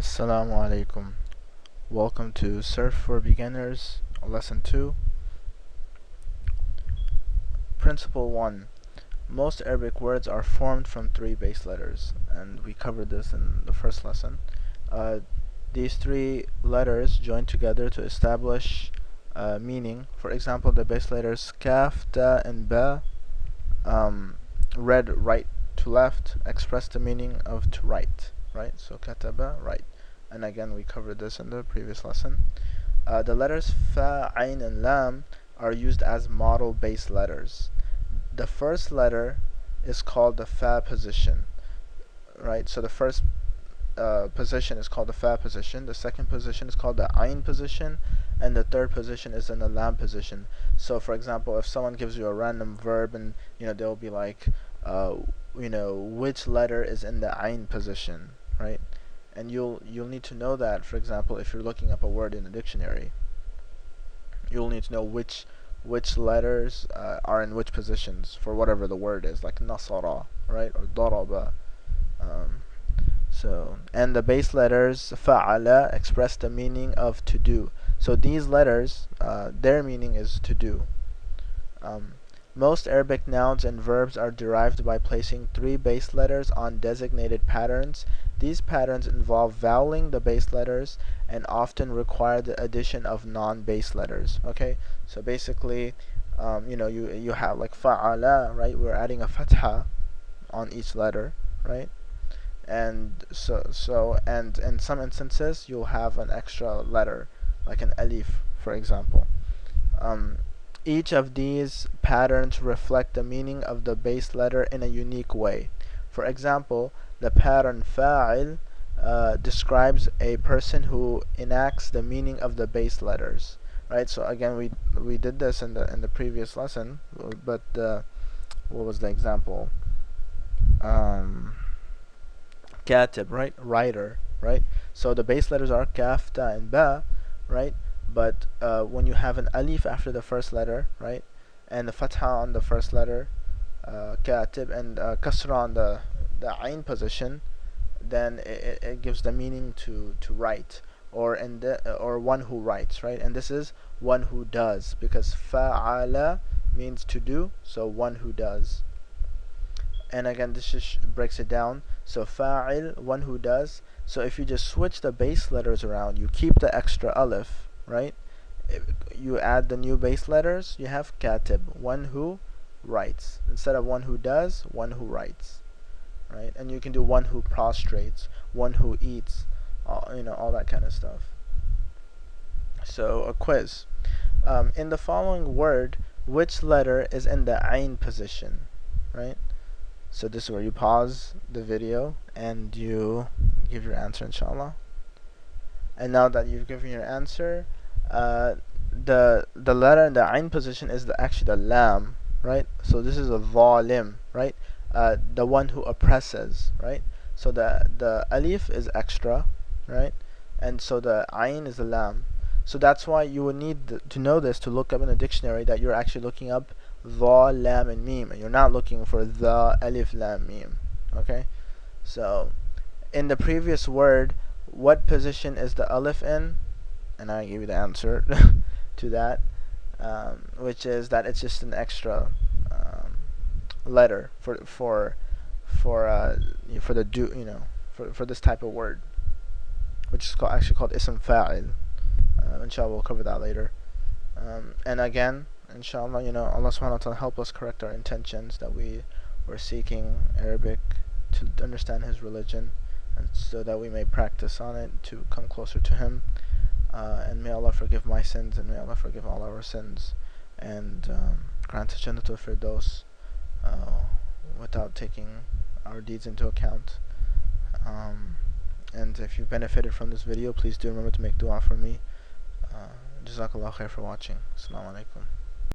Assalamu alaikum. Welcome to Sarf for Beginners, Lesson 2. Principle 1. Most Arabic words are formed from three base letters, and we covered this in the first lesson. These three letters join together to establish meaning. For example, the base letters kaf, ta, and ba, read right to left, express the meaning of to write, right? So kataba, right. And again, we covered this in the previous lesson. The letters fa, ayn, and lam are used as model base letters. The first letter is called the fa position, right? So the first position is called the fa position. The second position is called the ayn position, and the third position is in the lam position. So, for example, if someone gives you a random verb, and they'll be like, which letter is in the ayn position, right? And you'll need to know that. For example, if you're looking up a word in a dictionary, you'll need to know which letters are in which positions for whatever the word is, like nasara, right, or daraba. And the base letters fa'ala express the meaning of to do. So these letters, their meaning is to do. Most Arabic nouns and verbs are derived by placing three base letters on designated patterns. These patterns involve vowelling the base letters and often require the addition of non-base letters. Okay, so basically, you have like fa'ala, right? We're adding a fatha on each letter, right? And and in some instances you'll have an extra letter, like an alif, for example. Each of these patterns reflect the meaning of the base letter in a unique way. For example, the pattern fa'il describes a person who enacts the meaning of the base letters. Right. So again, we did this in the previous lesson, but what was the example? Katib, right? Writer, right? So the base letters are kaf, ta, and ba, right? But when you have an alif after the first letter, right, and the fatha on the first letter, katib, and kasra on the ayn position, then it gives the meaning to write, or one who writes, right? And this is one who does, because fa'ala means to do, so one who does. And again, this just breaks it down. So fa'il, one who does. So if you just switch the base letters around, you keep the extra alif, right? You add the new base letters, you have katib, one who writes. Instead of one who does, one who writes, right? And you can do one who prostrates, one who eats, all that kind of stuff. So a quiz. In the following word, which letter is in the ayn position, right? So this is where you pause the video and you give your answer, inshallah. And now that you've given your answer, the letter in the ayn position is actually the lam, right? So this is a zalim, right? The one who oppresses, right? So the alif is extra, right? And so the ayn is the lam. So that's why you would need to know this to look up in the dictionary, that you're actually looking up the, lam, and meme, and you're not looking for the alif, lam, meme. Okay? So in the previous word, what position is the alif in? And I give you the answer to that, which is that it's just an extra letter for the do, for this type of word, which is actually called ism fa'il. Inshallah, we'll cover that later. And again, inshallah, Allah subhanahu wa ta'ala help us correct our intentions, that we were seeking Arabic to understand His religion, and so that we may practice on it to come closer to Him. And may Allah forgive my sins, and may Allah forgive all our sins, and grant us Jannatul Firdaus without taking our deeds into account. And if you benefited from this video, please do remember to make dua for me. Jazakallah khair for watching. Assalamu alaikum.